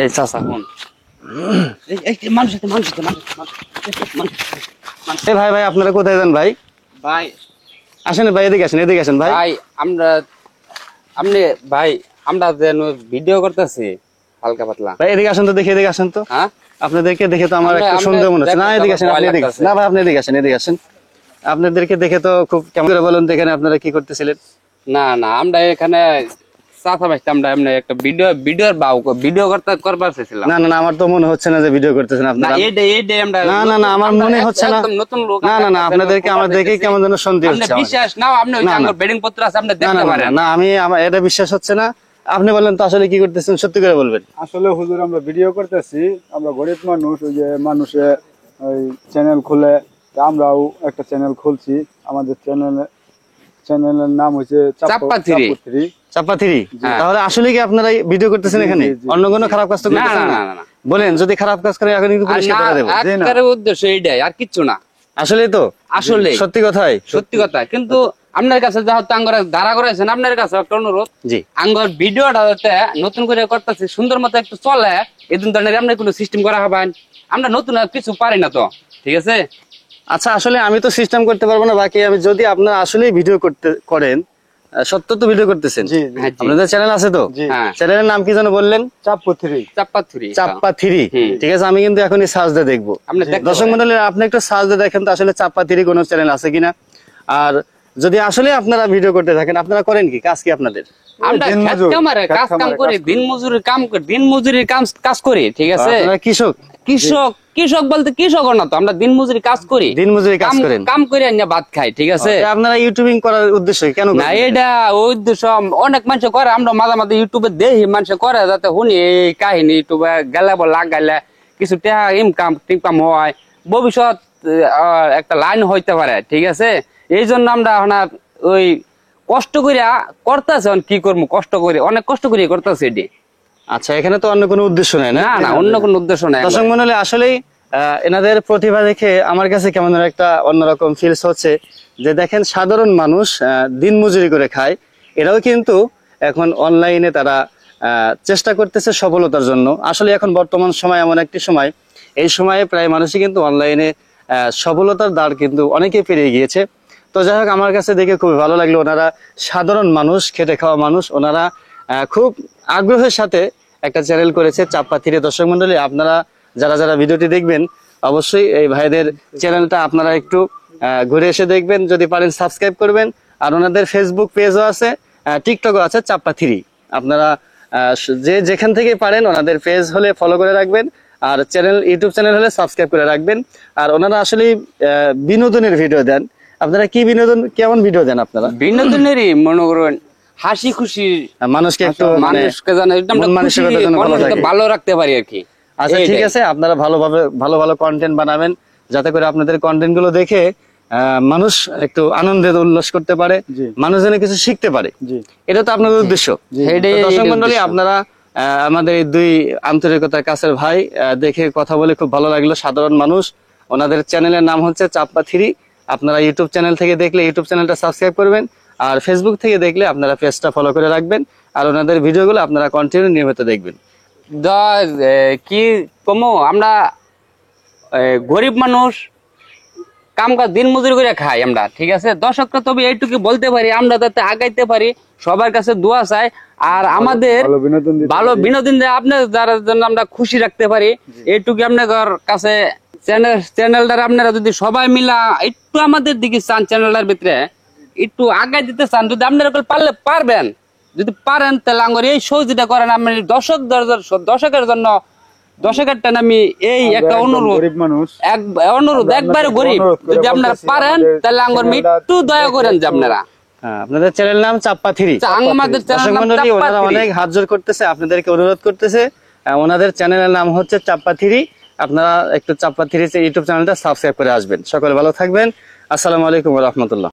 এই চাচা কোন ভাই ভাই আপনারা কোথায় যান ভাই? ভাই আসেন ভাই, এদিকে আসেন ভাই। ভাই আমরা ভিডিও করতেছি হালকা পাতলা। ভাই এদিকে আসেন তো, দেখি এদিকে আসেন তো। হ্যাঁ, আপনাদেরকে দেখে তো আমার একটা সন্দেহ মনে হচ্ছে। না এদিকে আসেন, আপনি এদিকে না ভাই, আপনি এদিকে আসেন। আপনাদেরকে দেখে তো খুব কেমন করে বলুন দেখেন আপনারা কি করতেছিলেন? না আমরা এখানে চাচা ভাই আমরা এমনি একটা ভিডিও করবার চাইছিলাম। না আমার তো মনে হচ্ছে না যে ভিডিও করতেছেন আপনারা। না আমার মনে হচ্ছে না। নতুন লোক না আপনাদেরকে আমার দেখে কেমন যেন সন্দেহ হচ্ছে। বিশ্বাস নাও, আপনি ওই আমার বেডিং পত্র আছে, আপনি দেখতে পারেন। না আমার এটা বিশ্বাস হচ্ছে না। আপনি বলেন তো আসলে কি করতেছেন, সত্যি করে বলবেন। আসলে হুজুর আমরা ভিডিও করতেছি, আমরা গরিব মানুষ, ওই যে মানুষে ওই চ্যানেল খুলে, আমরাও একটা চ্যানেল খুলছি। আমাদের চ্যানেলের নাম হচ্ছে চাপ্পা থ্রি। তাহলে আসলে কি আপনারা ভিডিও করতেছেন এখানে? অন্য কোনো খারাপ কাজ তো করতেছেন না? বলেন যদি খারাপ কাজ করে এখন কিন্তু পুলিশকে ধরে দেব। একবারে উদ্দেশ্য এইটাই, আর কিচ্ছু না। আসলে তো আসলে সত্যি কথা। কিন্তু আপনার কাছে যেহেতু আঙ্গর ধারা করেছেন, আপনার কাছে একটা অনুরোধ, জি আঙ্গর ভিডিওটা নতুন করে করতেছি, সুন্দর মতো একটু চলে, এই ধরনের আপনার কোনো সিস্টেম করা হবেন। আমরা নতুন কিছু পারি না তো, ঠিক আছে? আচ্ছা আসলে আমি তো সিস্টেম করতে পারবো না, বাকি আমি যদি আপনারা আসলে ভিডিও করেন, সত্য তো ভিডিও করতেছেন, আপনাদের চ্যানেল আছে তো? চ্যানেলের নাম কি যেন বললেন? চাপ্পা থ্রি। ঠিক আছে, আমি কিন্তু এখনই সার্চ দিয়ে দেখবো। দর্শক মন্ডলী আপনি একটু সার্চ দিয়ে দেখেন তো আসলে চাপ্পা থ্রি কোনো চ্যানেল আছে কিনা। আর যদি আসলে আপনারা ভিডিও করতে থাকেন, আপনারা করেন কি কাজ, কি আপনাদের? আমরা দিনমজুরির কাজ করি, ঠিক আছে? কৃষক বলতে কৃষক না তো, আমরা দিনমজুরি কাজ করি, কাম করে ভাত খাই, ঠিক আছে? আপনারা ইউটিউবিং করার উদ্দেশ্য কেন? না এটা ওই উদ্দেশ্য, অনেক মানুষ করে, আমরা মাঝে মাঝে ইউটিউবে দেখি মানুষ করে, যাতে শুনি এই কাহিনী ইউটিউবে গেলে লাগাইলে কিছু টাকা ইনকাম হয়, ভবিষ্যৎ একটা লাইন হইতে পারে, ঠিক আছে? এই জন্য আমরা এখন ওই কষ্ট করিয়া করতেছে, কি করবো, অনেক কষ্ট করিয়া করতেছে এটি। আচ্ছা এখানে তো অন্য কোনো উদ্দেশ্য নাই? না অন্য কোনো উদ্দেশ্য নাই। দর্শক মন্ডলী আসলেই এনাদের প্রতিভা দেখে আমার কাছে কেমন একটা অন্যরকম ফিলস হচ্ছে, যে দেখেন সাধারণ মানুষ দিন মজুরি করে খায়, এরাও কিন্তু এখন অনলাইনে তারা চেষ্টা করতেছে সফলতার জন্য। আসলে এখন বর্তমান সময় এমন একটি সময়, এই সময়ে প্রায় মানুষই কিন্তু অনলাইনে সফলতার দ্বার কিন্তু অনেকে পেরিয়ে গিয়েছে। তো যাই হোক, আমার কাছে দেখে খুবই ভালো লাগলো। ওনারা সাধারণ মানুষ, খেটে খাওয়া মানুষ, ওনারা খুব আগ্রহের সাথে একটা চ্যানেল করেছে চাপ্পা থ্রি। দর্শক মন্ডলী আপনারা যারা ভিডিওটি দেখবেন, অবশ্যই এই ভাইদের চ্যানেলটা আপনারা একটু ঘুরে এসে দেখবেন, যদি পারেন সাবস্ক্রাইব করবেন। আর ওনাদের ফেসবুক পেজও আছে, টিকটকও আছে চাপ্পা থ্রি। আপনারা যেখান থেকে পারেন ওনাদের পেজ হলে ফলো করে রাখবেন, আর ইউটিউব চ্যানেল হলে সাবস্ক্রাইব করে রাখবেন। আর ওনারা আসলে বিনোদনের ভিডিও দেন। আপনারা কি কেমন ভিডিও দেন আপনারা? বিনোদনেরই মনে করেন, হাসি খুশি, মানুষকে একটু ভালো রাখতে পারি আর কি। আচ্ছা ঠিক আছে, আপনারা ভালো কন্টেন্ট বানাবেন, যাতে করে আপনাদের কন্টেন্ট গুলো দেখে মানুষ একটু আনন্দে উল্লাস করতে পারে, মানুষ যেন কিছু শিখতে পারে, এটা তো আপনাদের উদ্দেশ্য। দর্শক মন্ডলী আপনারা আমাদের এই দুই আন্তরিকতার কাছের ভাই, দেখে কথা বলে খুব ভালো লাগলো। সাধারণ মানুষ, ওনাদের চ্যানেলের নাম হচ্ছে চাপ্পা থ্রি। আপনারা ইউটিউব চ্যানেল থেকে দেখলে ইউটিউব চ্যানেলটা সাবস্ক্রাইব করবেন, আর ফেসবুক থেকে দেখলে আপনারা পেজটা ফলো করে রাখবেন, আর ওনাদের ভিডিওগুলো আপনারা কন্টিনিউ নিয়মিত দেখবেন। কি কমো, আমরা গরিব মানুষ, কাম কাজ দিন মজুরি করে খাই আমরা, ঠিক আছে? দর্শকরা তবে এইটুকু বলতে পারি, আমরা যাতে আগাইতে পারি, সবার কাছে দোয়া চাই, আর আমাদের ভালো বিনোদন আপনার যারা জন্য আমরা খুশি রাখতে পারি, এইটুকু আপনার কাছে চ্যানেলটার আপনারা যদি সবাই মিলা একটু আমাদের দিকে চান, চ্যানেলটার ভিতরে একটু আগাই দিতে চান, যদি আপনারা পারবেন, যদি পারেন, তাহলে আমার এই সহযোগিতা করেন। আমি দর্শকের জন্য, দর্শকের টান আমি এই একটা অনুরোধ একবারে গরিব, যদি আপনারা পারেন তাহলে আমার একটু দয়া করেন যে আপনারা। আপনাদের চ্যানেল নাম চাপ্পা থ্রি। ওনারা অনেক হাত জোর করতেছে, আপনাদেরকে অনুরোধ করতেছে, ওনাদের চ্যানেলের নাম হচ্ছে চাপ্পা থ্রি। আপনারা একটু চাপ্পা থ্রি ইউটিউব চ্যানেলটা সাবস্ক্রাইব করে আসবেন। সকলে ভালো থাকবেন। আসসালামু আলাইকুম ওয়া রাহমাতুল্লাহ।